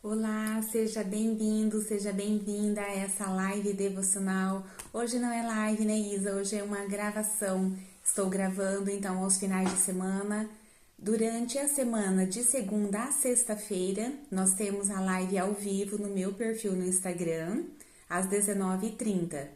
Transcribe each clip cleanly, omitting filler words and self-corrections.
Olá, seja bem-vindo, seja bem-vinda a essa live devocional. Hoje não é live, né, Isa? Hoje é uma gravação. Estou gravando, então, aos finais de semana. Durante a semana, de segunda a sexta-feira, nós temos a live ao vivo no meu perfil no Instagram, às 19h30.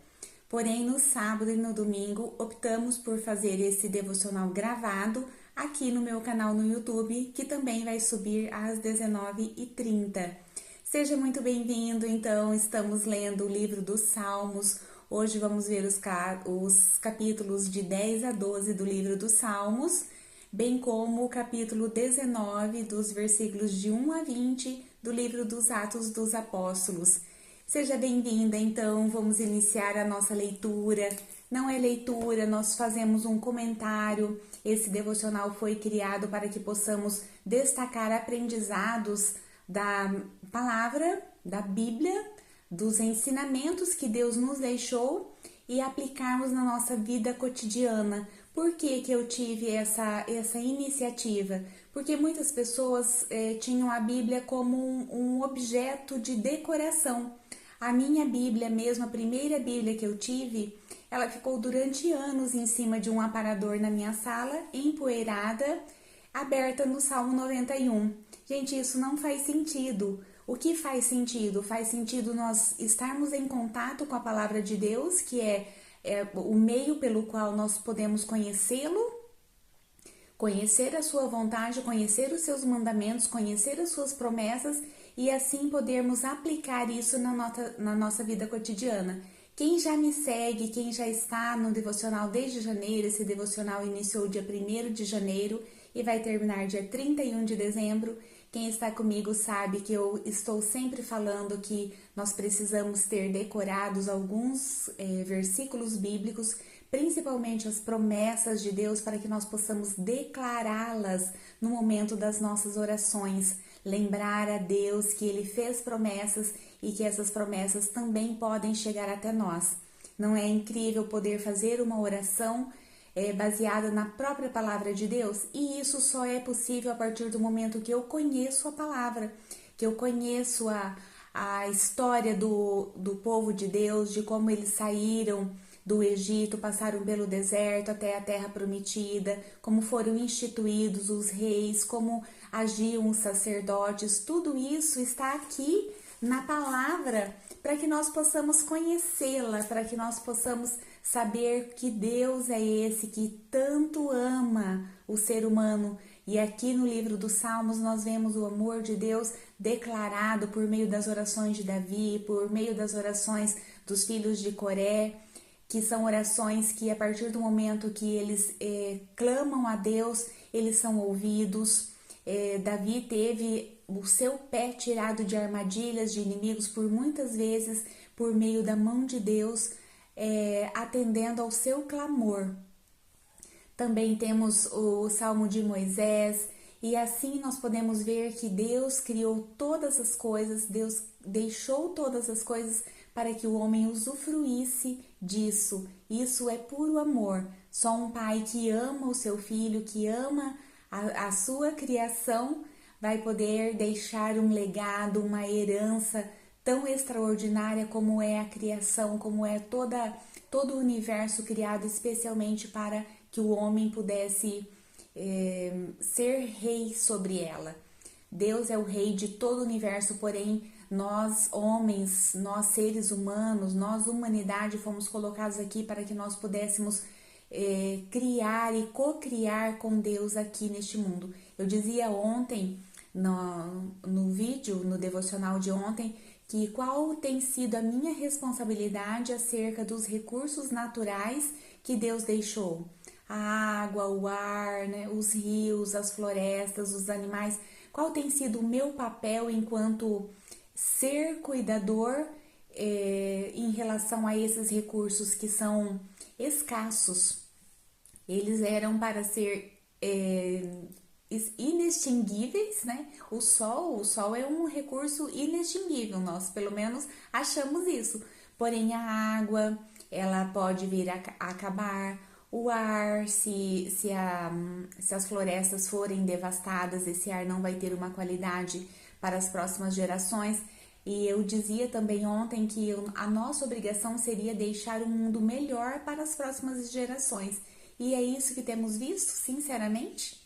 Porém, no sábado e no domingo, optamos por fazer esse devocional gravado aqui no meu canal no YouTube, que também vai subir às 19h30. Seja muito bem-vindo, então, estamos lendo o livro dos Salmos. Hoje vamos ver os capítulos de 10 a 12 do livro dos Salmos, bem como o capítulo 19, dos versículos de 1 a 20 do livro dos Atos dos Apóstolos. Seja bem-vinda, então, vamos iniciar a nossa leitura. Não é leitura, nós fazemos um comentário. Esse devocional foi criado para que possamos destacar aprendizados da palavra, da Bíblia, dos ensinamentos que Deus nos deixou e aplicarmos na nossa vida cotidiana. Por que eu tive essa iniciativa? Porque muitas pessoas tinham a Bíblia como um objeto de decoração. A minha Bíblia mesmo, a primeira Bíblia que eu tive, ela ficou durante anos em cima de um aparador na minha sala, empoeirada, aberta no Salmo 91. Gente, isso não faz sentido. O que faz sentido? Faz sentido nós estarmos em contato com a palavra de Deus, que é o meio pelo qual nós podemos conhecê-lo, conhecer a sua vontade, conhecer os seus mandamentos, conhecer as suas promessas e assim podermos aplicar isso na nossa vida cotidiana. Quem já me segue, quem já está no devocional desde janeiro, esse devocional iniciou dia 1º de janeiro e vai terminar dia 31 de dezembro. Quem está comigo sabe que eu estou sempre falando que nós precisamos ter decorados alguns versículos bíblicos, principalmente as promessas de Deus, para que nós possamos declará-las no momento das nossas orações. Lembrar a Deus que Ele fez promessas e que essas promessas também podem chegar até nós. Não é incrível poder fazer uma oração baseada na própria palavra de Deus? E isso só é possível a partir do momento que eu conheço a palavra, que eu conheço a história do povo de Deus, de como eles saíram do Egito, passaram pelo deserto até a terra prometida, como foram instituídos os reis, como agiam os sacerdotes. Tudo isso está aqui na palavra para que nós possamos conhecê-la, para que nós possamos saber que Deus é esse que tanto ama o ser humano. E aqui no livro dos Salmos nós vemos o amor de Deus declarado por meio das orações de Davi, por meio das orações dos filhos de Coré, que são orações que a partir do momento que eles clamam a Deus, eles são ouvidos. Davi teve o seu pé tirado de armadilhas de inimigos por muitas vezes por meio da mão de Deus, atendendo ao seu clamor. Também temos o Salmo de Moisés, e assim nós podemos ver que Deus criou todas as coisas, Deus deixou todas as coisas para que o homem usufruísse disso. Isso é puro amor. Só um pai que ama o seu filho, que ama a sua criação, vai poder deixar um legado, uma herança tão extraordinária como é a criação, como é todo o universo criado especialmente para que o homem pudesse ser rei sobre ela. Deus é o rei de todo o universo, porém nós homens, nós seres humanos, nós humanidade fomos colocados aqui para que nós pudéssemos criar e co-criar com Deus aqui neste mundo. Eu dizia ontem no vídeo, no devocional de ontem, que qual tem sido a minha responsabilidade acerca dos recursos naturais que Deus deixou. A água, o ar, né, os rios, as florestas, os animais. Qual tem sido o meu papel enquanto ser cuidador em relação a esses recursos que são escassos? Eles eram para ser inextinguíveis, né? O sol é um recurso inextinguível, nós pelo menos achamos isso. Porém, a água, ela pode vir a acabar. O ar, se as florestas forem devastadas, esse ar não vai ter uma qualidade para as próximas gerações. E eu dizia também ontem que a nossa obrigação seria deixar um mundo melhor para as próximas gerações. E é isso que temos visto, sinceramente.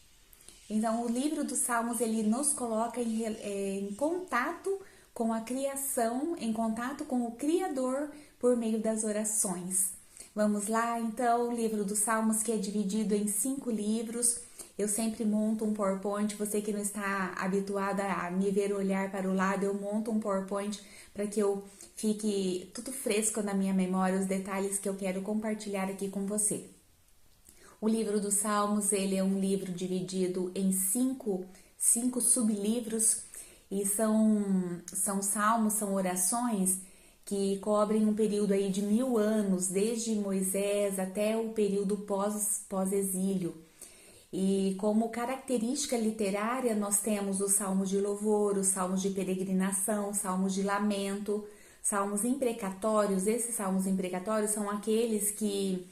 Então, o livro dos Salmos, ele nos coloca em contato com a criação, em contato com o Criador por meio das orações. Vamos lá, então, o livro dos Salmos, que é dividido em 5 livros. Eu sempre monto um PowerPoint, você que não está habituada a me ver olhar para o lado, eu monto um PowerPoint para que eu fique tudo fresco na minha memória, os detalhes que eu quero compartilhar aqui com você. O livro dos Salmos, ele é um livro dividido em 5 sublivros e são salmos, são orações que cobrem um período aí de 1000 anos, desde Moisés até o período pós-exílio. E como característica literária, nós temos os salmos de louvor, os salmos de peregrinação, salmos de lamento, salmos imprecatórios. Esses salmos imprecatórios são aqueles que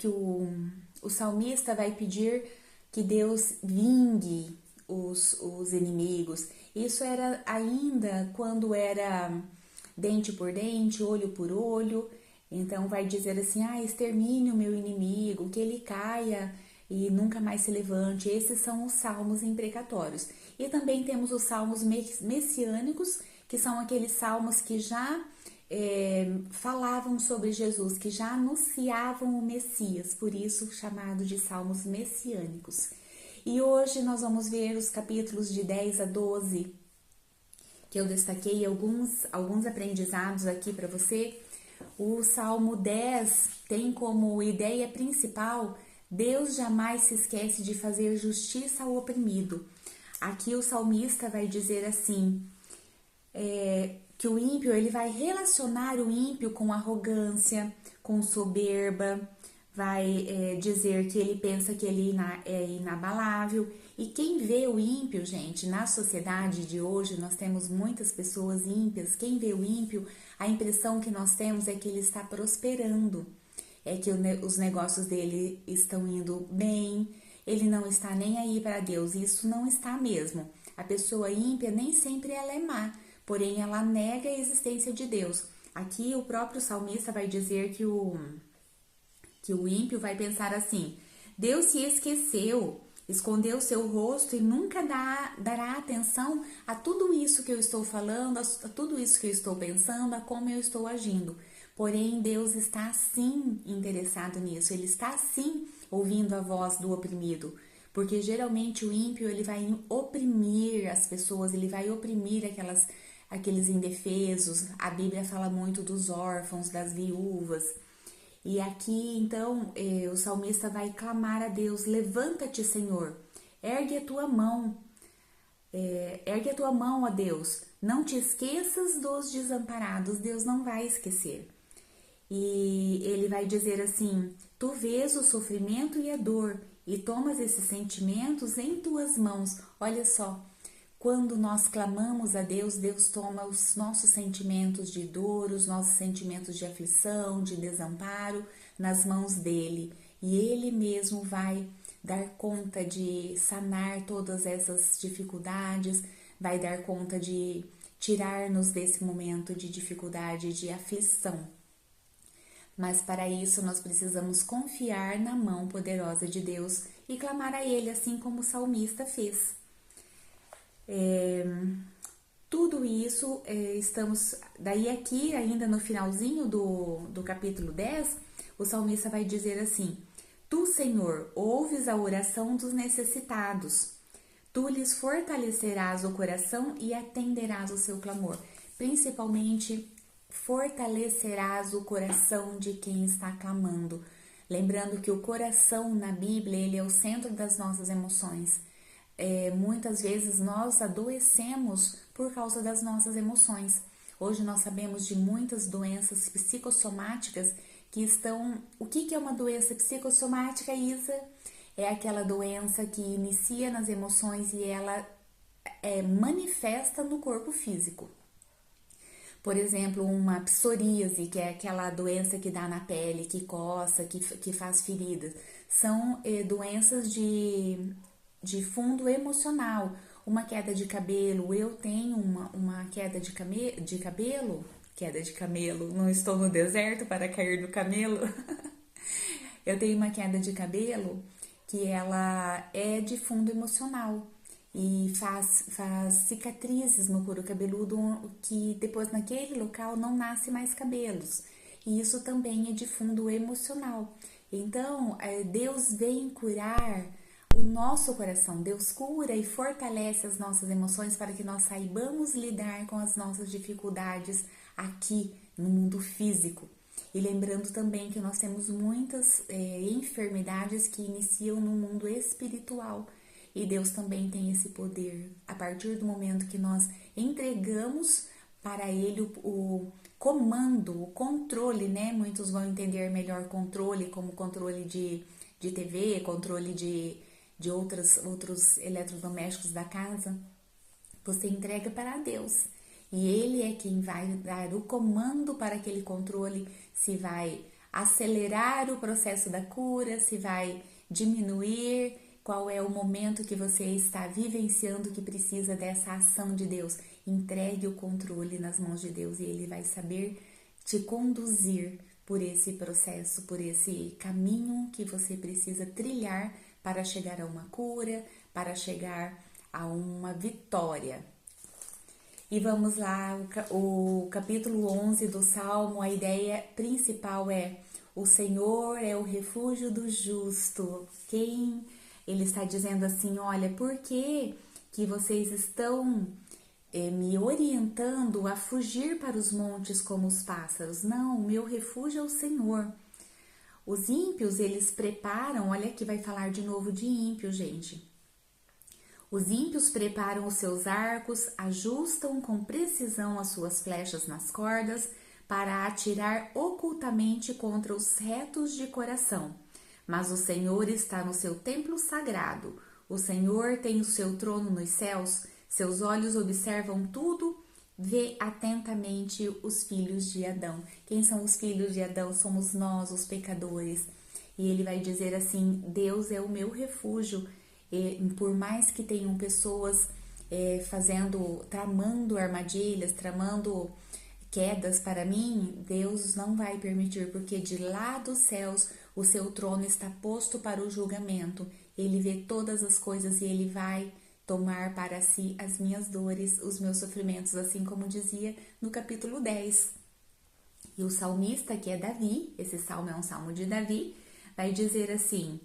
o salmista vai pedir que Deus vingue os inimigos. Isso era ainda quando era dente por dente, olho por olho. Então vai dizer assim, extermine o meu inimigo, que ele caia e nunca mais se levante. Esses são os salmos imprecatórios. E também temos os salmos messiânicos, que são aqueles salmos que já falavam sobre Jesus, que já anunciavam o Messias, por isso chamado de salmos messiânicos. E hoje nós vamos ver os capítulos de 10 a 12, que eu destaquei alguns aprendizados aqui para você. O Salmo 10 tem como ideia principal: Deus jamais se esquece de fazer justiça ao oprimido. Aqui o salmista vai dizer assim, que o ímpio, ele vai relacionar o ímpio com arrogância, com soberba, vai dizer que ele pensa que ele é inabalável. E quem vê o ímpio, gente, na sociedade de hoje, nós temos muitas pessoas ímpias. Quem vê o ímpio, a impressão que nós temos é que ele está prosperando, é que os negócios dele estão indo bem, ele não está nem aí para Deus. Isso não está mesmo. A pessoa ímpia nem sempre ela é má, porém ela nega a existência de Deus. Aqui o próprio salmista vai dizer que o ímpio vai pensar assim: Deus se esqueceu, escondeu seu rosto e nunca dará atenção a tudo isso que eu estou falando, a tudo isso que eu estou pensando, a como eu estou agindo. Porém, Deus está sim interessado nisso, Ele está sim ouvindo a voz do oprimido, porque geralmente o ímpio, ele vai oprimir as pessoas, ele vai oprimir aqueles indefesos. A Bíblia fala muito dos órfãos, das viúvas. E aqui, então, o salmista vai clamar a Deus: levanta-te, Senhor, ergue a tua mão, ó Deus, não te esqueças dos desamparados. Deus não vai esquecer. E ele vai dizer assim: tu vês o sofrimento e a dor e tomas esses sentimentos em tuas mãos. Olha só, quando nós clamamos a Deus, Deus toma os nossos sentimentos de dor, os nossos sentimentos de aflição, de desamparo nas mãos dele. E ele mesmo vai dar conta de sanar todas essas dificuldades, vai dar conta de tirar-nos desse momento de dificuldade, de aflição. Mas para isso nós precisamos confiar na mão poderosa de Deus e clamar a Ele, assim como o salmista fez. Tudo isso estamos... Daí aqui, ainda no finalzinho do capítulo 10, o salmista vai dizer assim: tu, Senhor, ouves a oração dos necessitados, tu lhes fortalecerás o coração e atenderás o seu clamor. Principalmente, fortalecerás o coração de quem está clamando. Lembrando que o coração na Bíblia, ele é o centro das nossas emoções. Muitas vezes nós adoecemos por causa das nossas emoções. Hoje nós sabemos de muitas doenças psicossomáticas que estão... O que é uma doença psicossomática, Isa? É aquela doença que inicia nas emoções e ela manifesta no corpo físico. Por exemplo, uma psoríase, que é aquela doença que dá na pele, que coça, que faz feridas. São doenças de fundo emocional. uma queda de cabelo, eu tenho uma queda de cabelo, queda de camelo, não estou no deserto para cair do camelo. Eu tenho uma queda de cabelo que ela é de fundo emocional e faz cicatrizes no couro cabeludo que depois naquele local não nasce mais cabelos. E isso também é de fundo emocional. Então, Deus vem curar o nosso coração. Deus cura e fortalece as nossas emoções para que nós saibamos lidar com as nossas dificuldades aqui no mundo físico. E lembrando também que nós temos muitas enfermidades que iniciam no mundo espiritual. E Deus também tem esse poder. A partir do momento que nós entregamos para Ele o comando, o controle, né? Muitos vão entender melhor controle como controle de TV, controle de outros eletrodomésticos da casa. Você entrega para Deus. E Ele é quem vai dar o comando para aquele controle, se vai acelerar o processo da cura, se vai diminuir, qual é o momento que você está vivenciando que precisa dessa ação de Deus. Entregue o controle nas mãos de Deus e Ele vai saber te conduzir por esse processo, por esse caminho que você precisa trilhar para chegar a uma cura, para chegar a uma vitória. E vamos lá, o capítulo 11 do Salmo, a ideia principal é: o Senhor é o refúgio do justo. Ele está dizendo assim, olha, por que vocês estão me orientando a fugir para os montes como os pássaros? Não, o meu refúgio é o Senhor. Os ímpios, eles preparam, olha aqui vai falar de novo de ímpio, gente. Os ímpios preparam os seus arcos, ajustam com precisão as suas flechas nas cordas para atirar ocultamente contra os retos de coração. Mas o Senhor está no seu templo sagrado. O Senhor tem o seu trono nos céus, seus olhos observam tudo, vê atentamente os filhos de Adão. Quem são os filhos de Adão? Somos nós, os pecadores. E ele vai dizer assim, Deus é o meu refúgio. E por mais que tenham pessoas tramando armadilhas, tramando quedas para mim, Deus não vai permitir, porque de lá dos céus o seu trono está posto para o julgamento. Ele vê todas as coisas e ele vai tomar para si as minhas dores, os meus sofrimentos, assim como dizia no capítulo 10. E o salmista, que é Davi, esse salmo é um salmo de Davi, vai dizer assim: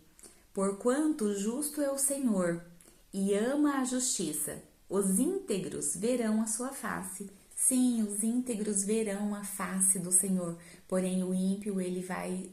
porquanto justo é o Senhor e ama a justiça, os íntegros verão a sua face. Sim, os íntegros verão a face do Senhor, porém o ímpio ele vai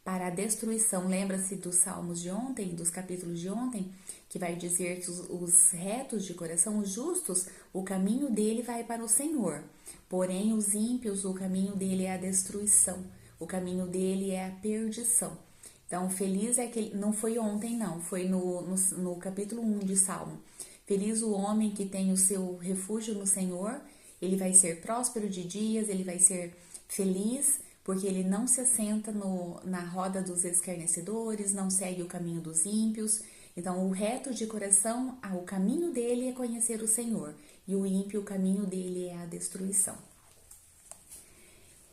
para a destruição. Lembra-se dos salmos de ontem, dos capítulos de ontem, que vai dizer que os retos de coração, os justos, o caminho dele vai para o Senhor, porém os ímpios, o caminho dele é a destruição, o caminho dele é a perdição. Então, feliz é que não foi ontem, não, foi no capítulo 1 de Salmo. Feliz o homem que tem o seu refúgio no Senhor, ele vai ser próspero de dias, ele vai ser feliz, porque ele não se assenta na roda dos escarnecedores, não segue o caminho dos ímpios. Então, o reto de coração, o caminho dele é conhecer o Senhor, e o ímpio, o caminho dele é a destruição.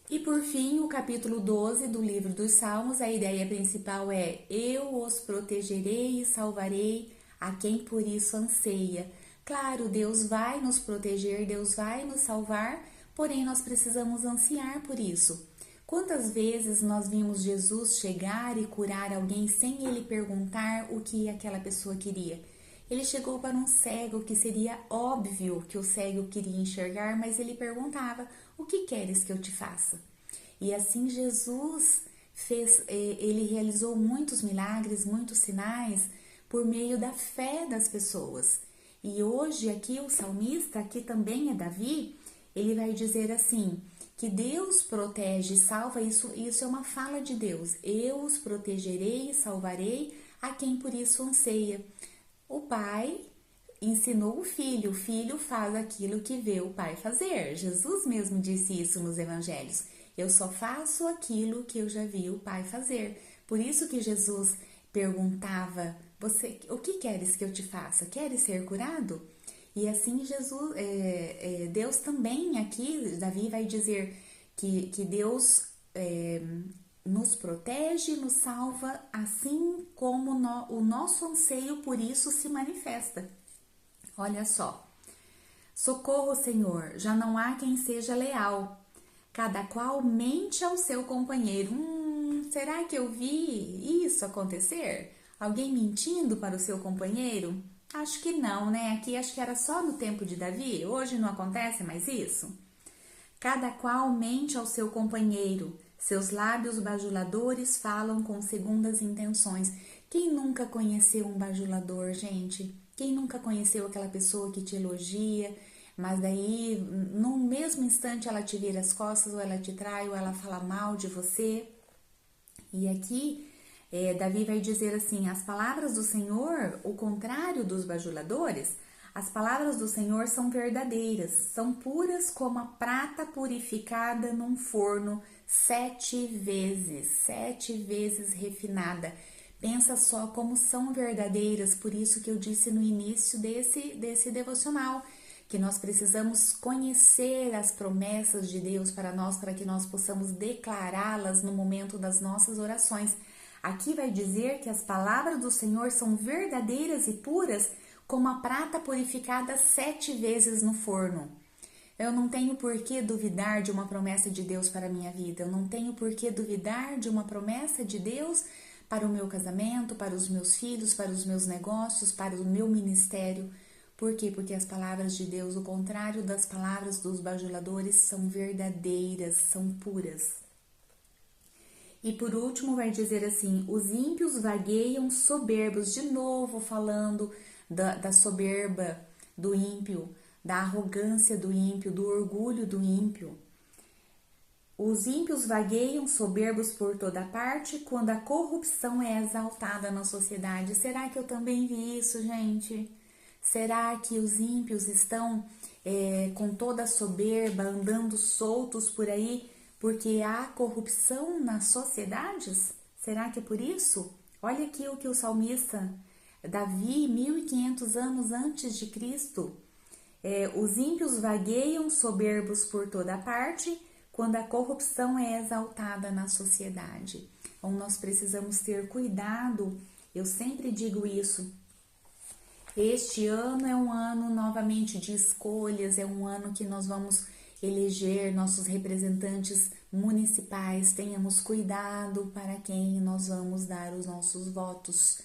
E por fim, o capítulo 12 do livro dos Salmos, a ideia principal é: eu os protegerei e salvarei a quem por isso anseia. Claro, Deus vai nos proteger, Deus vai nos salvar, porém nós precisamos ansiar por isso. Quantas vezes nós vimos Jesus chegar e curar alguém sem ele perguntar o que aquela pessoa queria? Ele chegou para um cego, que seria óbvio que o cego queria enxergar, mas ele perguntava: o que queres que eu te faça? E assim Jesus ele realizou muitos milagres, muitos sinais por meio da fé das pessoas. E hoje aqui o salmista, aqui também é Davi, ele vai dizer assim, que Deus protege e salva, isso é uma fala de Deus. Eu os protegerei e salvarei a quem por isso anseia. O pai ensinou o filho faz aquilo que vê o pai fazer. Jesus mesmo disse isso nos evangelhos. Eu só faço aquilo que eu já vi o pai fazer. Por isso que Jesus perguntava: O que queres que eu te faça? Queres ser curado? E assim Deus também aqui, Davi vai dizer que Deus nos protege, nos salva, assim como o nosso anseio por isso se manifesta. Olha só. Socorro, Senhor, já não há quem seja leal. Cada qual mente ao seu companheiro. Será que eu vi isso acontecer? Alguém mentindo para o seu companheiro? Acho que não, né? Aqui acho que era só no tempo de Davi. Hoje não acontece mais isso? Cada qual mente ao seu companheiro. Seus lábios bajuladores falam com segundas intenções. Quem nunca conheceu um bajulador, gente? Quem nunca conheceu aquela pessoa que te elogia, mas daí, no mesmo instante, ela te vira as costas, ou ela te trai, ou ela fala mal de você? E aqui, Davi vai dizer assim, as palavras do Senhor, o contrário dos bajuladores, as palavras do Senhor são verdadeiras, são puras como a prata purificada num forno 7 vezes refinada. Pensa só como são verdadeiras, por isso que eu disse no início desse devocional, que nós precisamos conhecer as promessas de Deus para nós, para que nós possamos declará-las no momento das nossas orações. Aqui vai dizer que as palavras do Senhor são verdadeiras e puras, como a prata purificada 7 vezes no forno. Eu não tenho por que duvidar de uma promessa de Deus para a minha vida. Eu não tenho por que duvidar de uma promessa de Deus para o meu casamento, para os meus filhos, para os meus negócios, para o meu ministério. Por quê? Porque as palavras de Deus, o contrário das palavras dos bajuladores, são verdadeiras, são puras. E por último vai dizer assim, os ímpios vagueiam soberbos, de novo falando da soberba do ímpio, da arrogância do ímpio, do orgulho do ímpio. Os ímpios vagueiam soberbos por toda parte quando a corrupção é exaltada na sociedade. Será que eu também vi isso, gente? Será que os ímpios estão com toda a soberba, andando soltos por aí, porque há corrupção nas sociedades? Será que é por isso? Olha aqui o que o salmista Davi, 1500 anos antes de Cristo, os ímpios vagueiam soberbos por toda parte quando a corrupção é exaltada na sociedade. Então, nós precisamos ter cuidado, eu sempre digo isso. Este ano é um ano novamente de escolhas, é um ano que nós vamos eleger nossos representantes municipais. Tenhamos cuidado para quem nós vamos dar os nossos votos.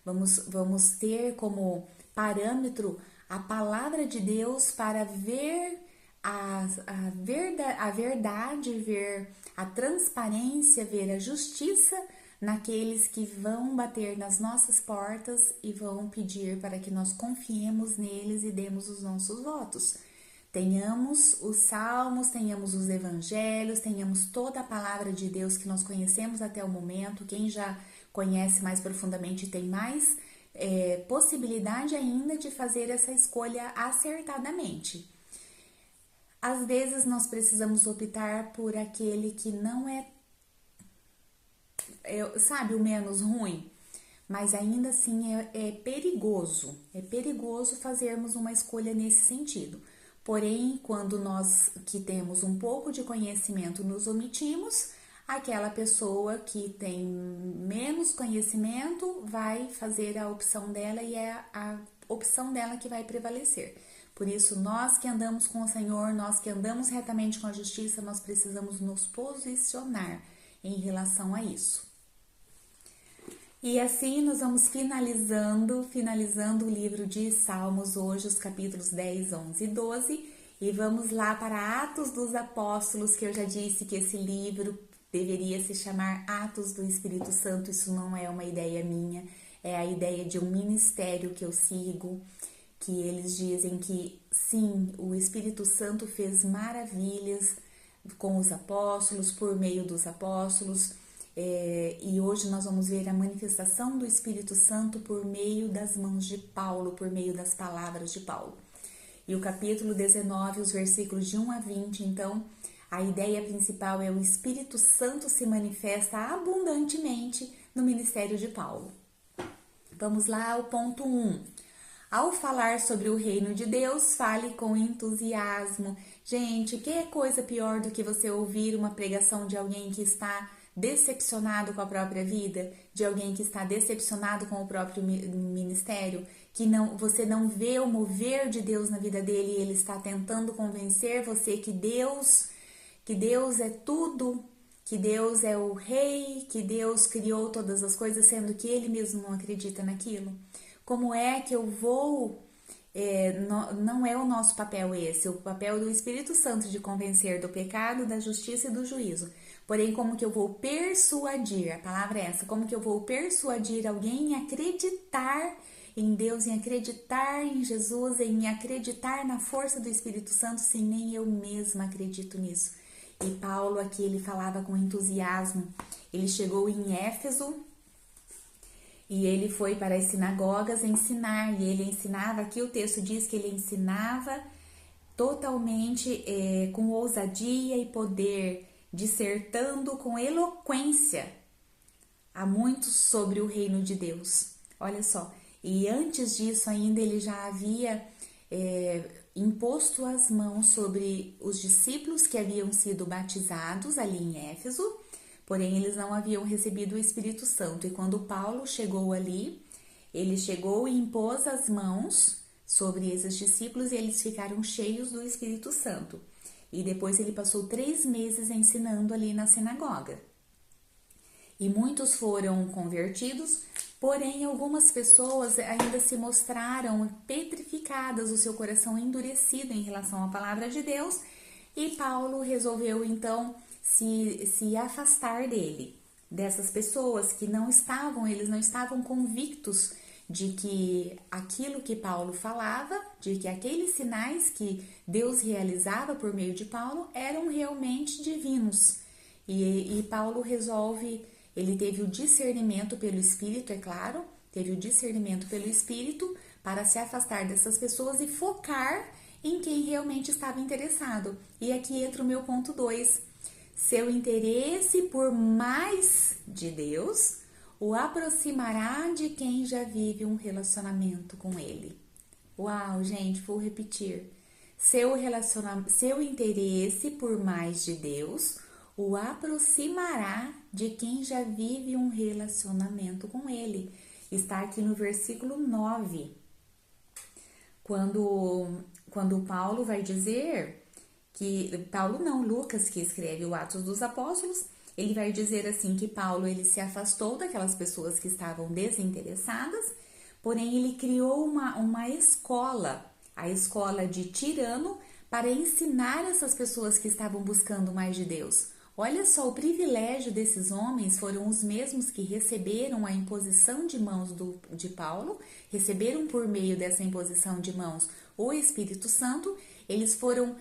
Vamos ter como parâmetro a palavra de Deus para ver a verdade, ver a transparência, ver a justiça naqueles que vão bater nas nossas portas e vão pedir para que nós confiemos neles e demos os nossos votos. Tenhamos os salmos, tenhamos os evangelhos, tenhamos toda a palavra de Deus que nós conhecemos até o momento. Quem já conhece mais profundamente tem mais possibilidade ainda de fazer essa escolha acertadamente. Às vezes nós precisamos optar por aquele que não sabe, o menos ruim, mas ainda assim é perigoso fazermos uma escolha nesse sentido. Porém, quando nós que temos um pouco de conhecimento nos omitimos, aquela pessoa que tem menos conhecimento vai fazer a opção dela e é a opção dela que vai prevalecer. Por isso, nós que andamos com o Senhor, nós que andamos retamente com a justiça, nós precisamos nos posicionar em relação a isso. E assim nós vamos finalizando o livro de Salmos, hoje os capítulos 10, 11 e 12, e vamos lá para Atos dos Apóstolos, que eu já disse que esse livro deveria se chamar Atos do Espírito Santo. Isso não é uma ideia minha, é a ideia de um ministério que eu sigo, que eles dizem que sim, o Espírito Santo fez maravilhas com os apóstolos, por meio dos apóstolos, e hoje nós vamos ver a manifestação do Espírito Santo por meio das mãos de Paulo, por meio das palavras de Paulo. E o capítulo 19, os versículos de 1 a 20, então, a ideia principal é o Espírito Santo se manifesta abundantemente no ministério de Paulo. Vamos lá ao ponto 1. Ao falar sobre o reino de Deus, fale com entusiasmo. Gente, que coisa pior do que você ouvir uma pregação de alguém que está decepcionado com a própria vida, de alguém que está decepcionado com o próprio ministério, que você não vê o mover de Deus na vida dele e ele está tentando convencer você que Deus é tudo, que Deus é o rei, que Deus criou todas as coisas, sendo que ele mesmo não acredita naquilo. Como é que eu vou... não é o nosso papel esse, o papel do Espírito Santo de convencer do pecado, da justiça e do juízo. Porém, como que eu vou persuadir, a palavra é essa, como que eu vou persuadir alguém em acreditar em Deus, em acreditar em Jesus, em acreditar na força do Espírito Santo, se nem eu mesma acredito nisso. E Paulo aqui, ele falava com entusiasmo. Ele chegou em Éfeso e ele foi para as sinagogas ensinar, e ele ensinava, aqui o texto diz que ele ensinava totalmente com ousadia e poder, dissertando com eloquência a muitos sobre o reino de Deus. Olha só, e antes disso ainda ele já havia imposto as mãos sobre os discípulos que haviam sido batizados ali em Éfeso, porém eles não haviam recebido o Espírito Santo. E quando Paulo chegou ali, ele chegou e impôs as mãos sobre esses discípulos e eles ficaram cheios do Espírito Santo. E depois ele passou 3 meses ensinando ali na sinagoga. E muitos foram convertidos, porém algumas pessoas ainda se mostraram petrificadas, o seu coração endurecido em relação à palavra de Deus, e Paulo resolveu então se afastar dessas pessoas que eles não estavam convictos de que aquilo que Paulo falava, de que aqueles sinais que Deus realizava por meio de Paulo eram realmente divinos. E Paulo resolve, ele teve o discernimento pelo Espírito, é claro, teve o discernimento pelo Espírito para se afastar dessas pessoas e focar em quem realmente estava interessado. E aqui entra o meu ponto 2. Seu interesse por mais de Deus o aproximará de quem já vive um relacionamento com ele. Uau, gente, vou repetir. Seu interesse por mais de Deus o aproximará de quem já vive um relacionamento com ele. Está aqui no versículo 9. Quando Paulo vai dizer que... Lucas, que escreve o Atos dos Apóstolos, ele vai dizer assim que Paulo ele se afastou daquelas pessoas que estavam desinteressadas, porém ele criou uma escola, a escola de Tirano, para ensinar essas pessoas que estavam buscando mais de Deus. Olha só, o privilégio desses homens foram os mesmos que receberam a imposição de mãos de Paulo, receberam por meio dessa imposição de mãos o Espírito Santo, eles foram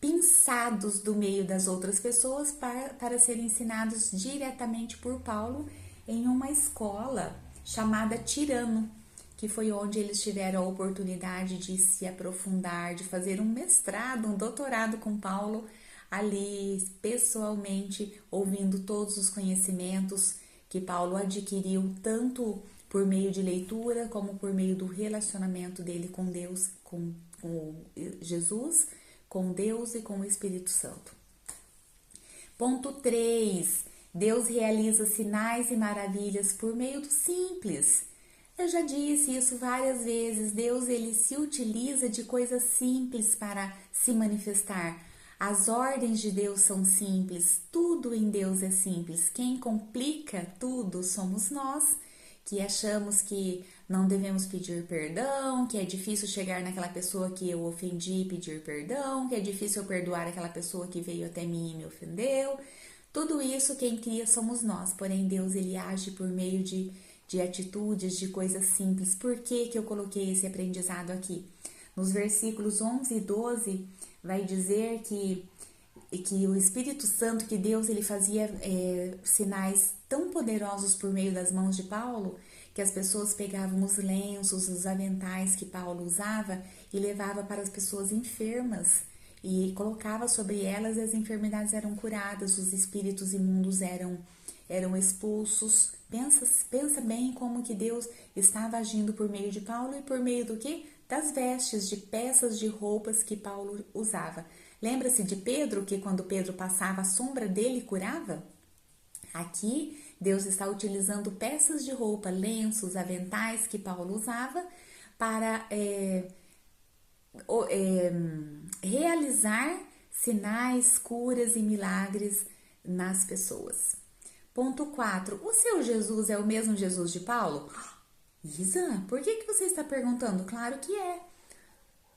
pinçados do meio das outras pessoas para serem ensinados diretamente por Paulo em uma escola chamada Tirano, que foi onde eles tiveram a oportunidade de se aprofundar, de fazer um mestrado, um doutorado com Paulo, ali pessoalmente, ouvindo todos os conhecimentos que Paulo adquiriu, tanto por meio de leitura, como por meio do relacionamento dele com Deus, com Jesus, com Deus e com o Espírito Santo. Ponto 3. Deus realiza sinais e maravilhas por meio do simples. Eu já disse isso várias vezes. Deus ele se utiliza de coisas simples para se manifestar. As ordens de Deus são simples. Tudo em Deus é simples. Quem complica tudo somos nós, que achamos que não devemos pedir perdão, que é difícil chegar naquela pessoa que eu ofendi e pedir perdão, que é difícil eu perdoar aquela pessoa que veio até mim e me ofendeu. Tudo isso quem cria somos nós, porém Deus ele age por meio de atitudes, de coisas simples. Por que eu coloquei esse aprendizado aqui? Nos versículos 11 e 12 vai dizer que o Espírito Santo, que Deus ele fazia sinais tão poderosos por meio das mãos de Paulo, que as pessoas pegavam os lenços, os aventais que Paulo usava e levava para as pessoas enfermas e colocava sobre elas e as enfermidades eram curadas, os espíritos imundos eram eram expulsos. Pensa bem como que Deus estava agindo por meio de Paulo e por meio do quê? Das vestes, de peças de roupas que Paulo usava. Lembra-se de Pedro, que quando Pedro passava, a sombra dele curava? Aqui, Deus está utilizando peças de roupa, lenços, aventais que Paulo usava para realizar sinais, curas e milagres nas pessoas. Ponto 4. O seu Jesus é o mesmo Jesus de Paulo? Isa, por que você está perguntando? Claro que é.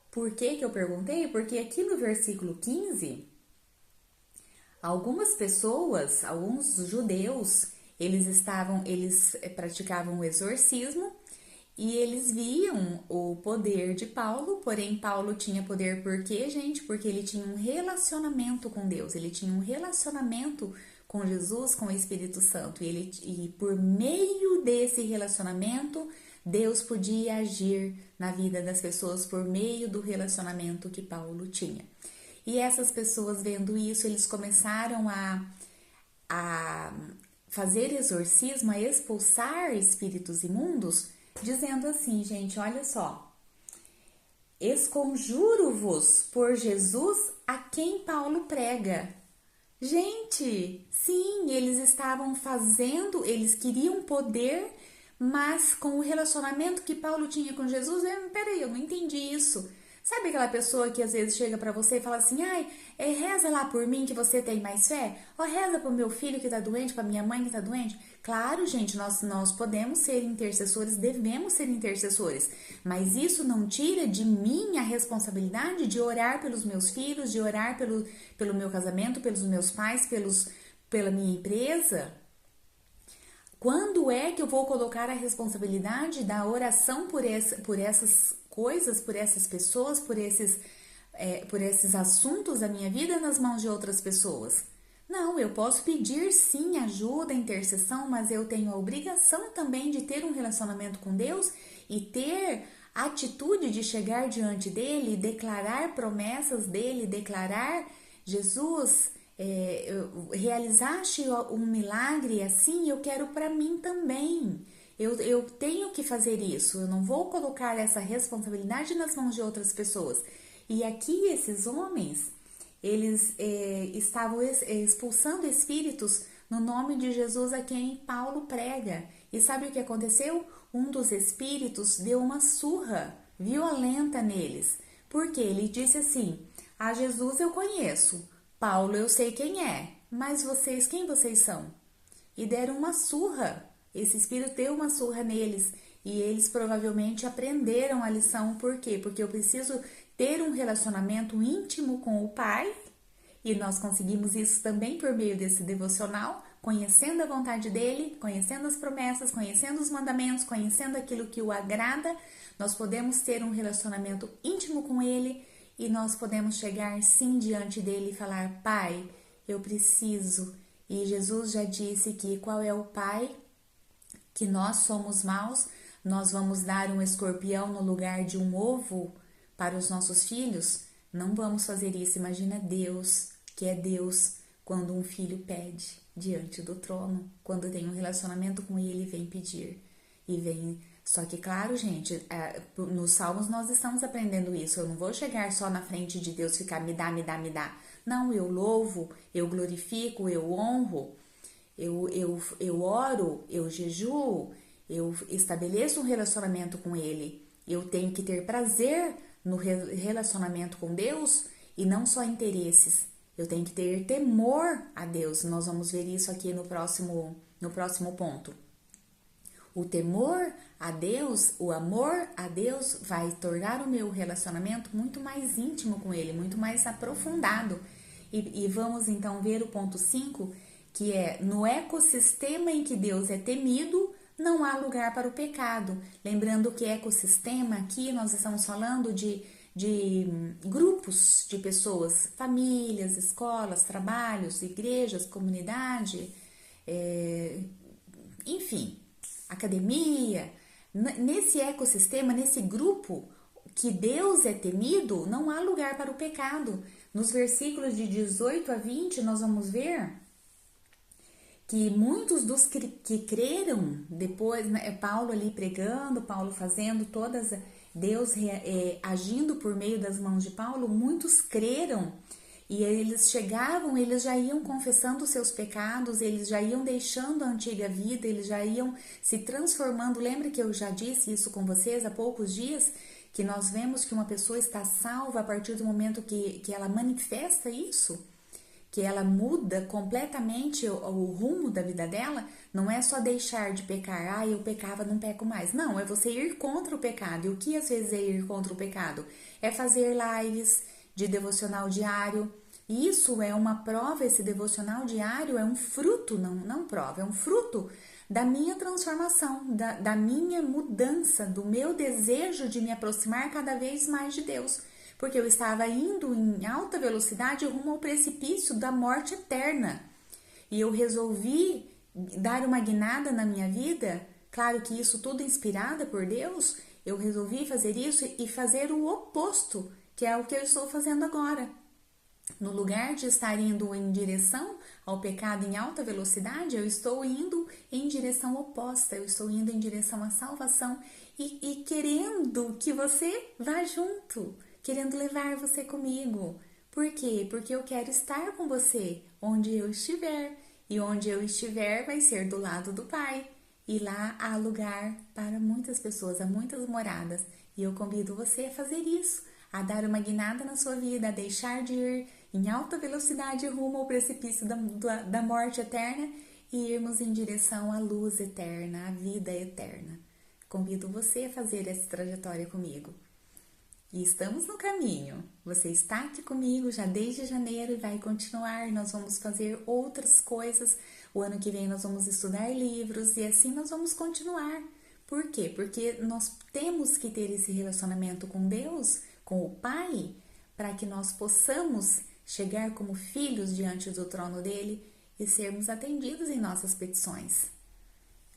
Por que eu perguntei? Porque aqui no versículo 15, algumas pessoas, alguns judeus, eles praticavam o exorcismo e eles viam o poder de Paulo, porém Paulo tinha poder por quê, gente? Porque ele tinha um relacionamento com Deus, ele tinha um relacionamento com Jesus, com o Espírito Santo, e por meio desse relacionamento, Deus podia agir na vida das pessoas por meio do relacionamento que Paulo tinha. E essas pessoas vendo isso, eles começaram a fazer exorcismo, a expulsar espíritos imundos, dizendo assim, gente, olha só. Esconjuro-vos por Jesus a quem Paulo prega. Gente, sim, eles estavam fazendo, eles queriam poder, mas com o relacionamento que Paulo tinha com Jesus, peraí, eu não entendi isso. Sabe aquela pessoa que às vezes chega pra você e fala assim, reza lá por mim que você tem mais fé? Ou reza pro meu filho que tá doente, pra minha mãe que tá doente? Claro, gente, nós podemos ser intercessores, devemos ser intercessores, mas isso não tira de mim a responsabilidade de orar pelos meus filhos, de orar pelo meu casamento, pelos meus pais, pela minha empresa. Quando é que eu vou colocar a responsabilidade da oração por essas coisas, por essas pessoas, por esses assuntos da minha vida nas mãos de outras pessoas? Não, eu posso pedir sim ajuda, intercessão, mas eu tenho a obrigação também de ter um relacionamento com Deus e ter a atitude de chegar diante dele, declarar promessas dele, declarar, Jesus, realizaste um milagre assim, eu quero para mim também. Eu tenho que fazer isso, eu não vou colocar essa responsabilidade nas mãos de outras pessoas. E aqui esses homens, eles estavam expulsando espíritos no nome de Jesus a quem Paulo prega. E sabe o que aconteceu? Um dos espíritos deu uma surra violenta neles. Porque ele disse assim, a Jesus eu conheço, Paulo eu sei quem é, mas vocês, quem vocês são? E deram uma surra. Esse espírito deu uma surra neles e eles provavelmente aprenderam a lição. Por quê? Porque eu preciso ter um relacionamento íntimo com o Pai, e nós conseguimos isso também por meio desse devocional, conhecendo a vontade dele, conhecendo as promessas, conhecendo os mandamentos, conhecendo aquilo que o agrada, nós podemos ter um relacionamento íntimo com ele e nós podemos chegar sim diante dele e falar, Pai, eu preciso. E Jesus já disse que qual é o Pai? Que nós somos maus, nós vamos dar um escorpião no lugar de um ovo para os nossos filhos? Não vamos fazer isso. Imagina Deus, que é Deus, quando um filho pede diante do trono, quando tem um relacionamento com ele, vem pedir e vem. Só que, claro, gente, nos Salmos nós estamos aprendendo isso. Eu não vou chegar só na frente de Deus e ficar me dá, me dá, me dá. Não, eu louvo, eu glorifico, eu honro, eu oro, eu jejuo, eu estabeleço um relacionamento com ele. Eu tenho que ter prazer no relacionamento com Deus e não só interesses. Eu tenho que ter temor a Deus. Nós vamos ver isso aqui no próximo ponto. O temor a Deus, o amor a Deus vai tornar o meu relacionamento muito mais íntimo com Ele, muito mais aprofundado. E vamos então ver o ponto 5, que é no ecossistema em que Deus é temido, não há lugar para o pecado. Lembrando que ecossistema, aqui nós estamos falando de grupos de pessoas, famílias, escolas, trabalhos, igrejas, comunidade, enfim, academia. Nesse ecossistema, nesse grupo que Deus é temido, não há lugar para o pecado. Nos versículos de 18 a 20, nós vamos ver que muitos dos que creram depois, né, Paulo ali pregando, Paulo fazendo todas, Deus agindo por meio das mãos de Paulo, muitos creram. E eles chegavam, eles já iam confessando os seus pecados, eles já iam deixando a antiga vida, eles já iam se transformando. Lembra que eu já disse isso com vocês há poucos dias? Que nós vemos que uma pessoa está salva a partir do momento que ela manifesta isso? Que ela muda completamente o rumo da vida dela? Não é só deixar de pecar, eu pecava, não peco mais. Não, é você ir contra o pecado. E o que às vezes é ir contra o pecado? É fazer lives de devocional diário. Isso é uma prova, esse devocional diário é um fruto, não prova, é um fruto da minha transformação, da minha mudança, do meu desejo de me aproximar cada vez mais de Deus. Porque eu estava indo em alta velocidade rumo ao precipício da morte eterna. E eu resolvi dar uma guinada na minha vida, claro que isso tudo inspirada por Deus, eu resolvi fazer isso e fazer o oposto, que é o que eu estou fazendo agora. No lugar de estar indo em direção ao pecado em alta velocidade, eu estou indo em direção oposta, eu estou indo em direção à salvação e querendo que você vá junto, querendo levar você comigo. Por quê? Porque eu quero estar com você onde eu estiver, e onde eu estiver vai ser do lado do Pai. E lá há lugar para muitas pessoas, há muitas moradas. E eu convido você a fazer isso, a dar uma guinada na sua vida, a deixar de ir em alta velocidade rumo ao precipício da morte eterna e irmos em direção à luz eterna, à vida eterna. Convido você a fazer essa trajetória comigo. E estamos no caminho. Você está aqui comigo já desde janeiro e vai continuar. Nós vamos fazer outras coisas. O ano que vem nós vamos estudar livros e assim nós vamos continuar. Por quê? Porque nós temos que ter esse relacionamento com Deus, com o Pai, para que nós possamos chegar como filhos diante do trono dele e sermos atendidos em nossas petições.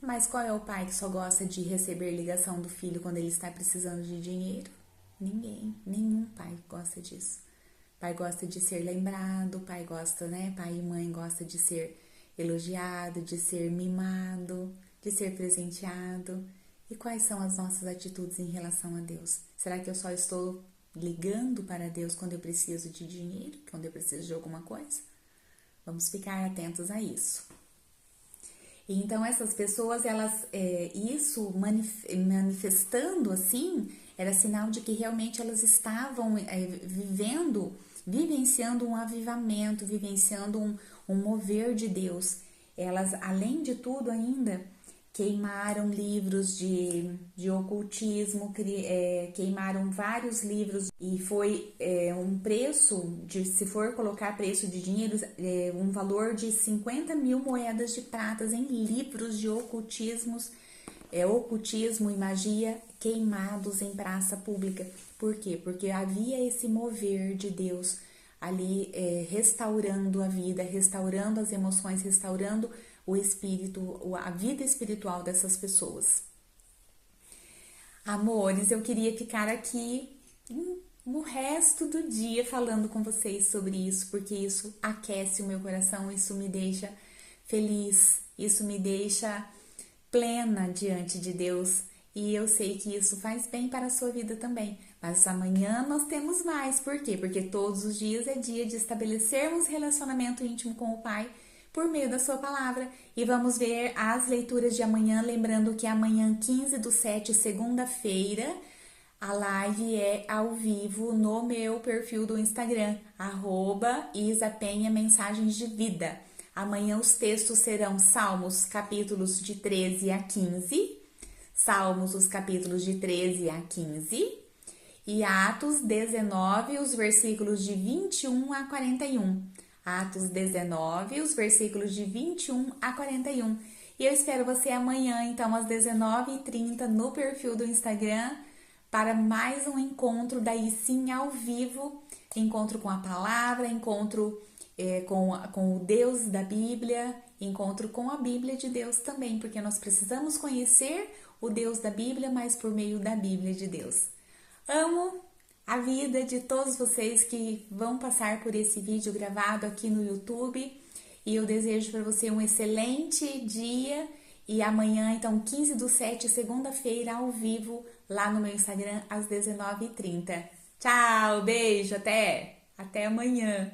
Mas qual é o pai que só gosta de receber ligação do filho quando ele está precisando de dinheiro? Ninguém, nenhum pai gosta disso. Pai gosta de ser lembrado, pai gosta, né? Pai e mãe gosta de ser elogiado, de ser mimado, de ser presenteado. E quais são as nossas atitudes em relação a Deus? Será que eu só estou ligando para Deus quando eu preciso de dinheiro, quando eu preciso de alguma coisa? Vamos ficar atentos a isso. E então essas pessoas, elas, isso manifestando assim, era sinal de que realmente elas estavam vivenciando um avivamento, vivenciando um mover de Deus. Elas, além de tudo ainda, queimaram livros de ocultismo, queimaram vários livros e foi um preço, se for colocar preço de dinheiro, um valor de 50 mil moedas de pratas em livros de ocultismo e magia queimados em praça pública. Por quê? Porque havia esse mover de Deus ali restaurando a vida, restaurando as emoções, restaurando o espírito, a vida espiritual dessas pessoas. Amores, eu queria ficar aqui o resto do dia falando com vocês sobre isso, porque isso aquece o meu coração, isso me deixa feliz, isso me deixa plena diante de Deus, e eu sei que isso faz bem para a sua vida também. Mas amanhã nós temos mais. Por quê? Porque todos os dias é dia de estabelecermos relacionamento íntimo com o Pai por meio da sua palavra. E vamos ver as leituras de amanhã, lembrando que amanhã, 15/7, segunda-feira, a live é ao vivo no meu perfil do Instagram, @isapenha mensagens de vida. Amanhã os textos serão Salmos, capítulos de 13 a 15, Salmos, os capítulos de 13 a 15, e Atos 19, os versículos de 21 a 41. Atos 19, os versículos de 21 a 41. E eu espero você amanhã, então, às 19h30, no perfil do Instagram, para mais um encontro, daí sim, ao vivo, encontro com a palavra, encontro com o Deus da Bíblia, encontro com a Bíblia de Deus também, porque nós precisamos conhecer o Deus da Bíblia, mas por meio da Bíblia de Deus. Amo a vida de todos vocês que vão passar por esse vídeo gravado aqui no YouTube e eu desejo para você um excelente dia. E amanhã, então, 15/7, segunda-feira, ao vivo, lá no meu Instagram, às 19h30. Tchau, beijo, até amanhã.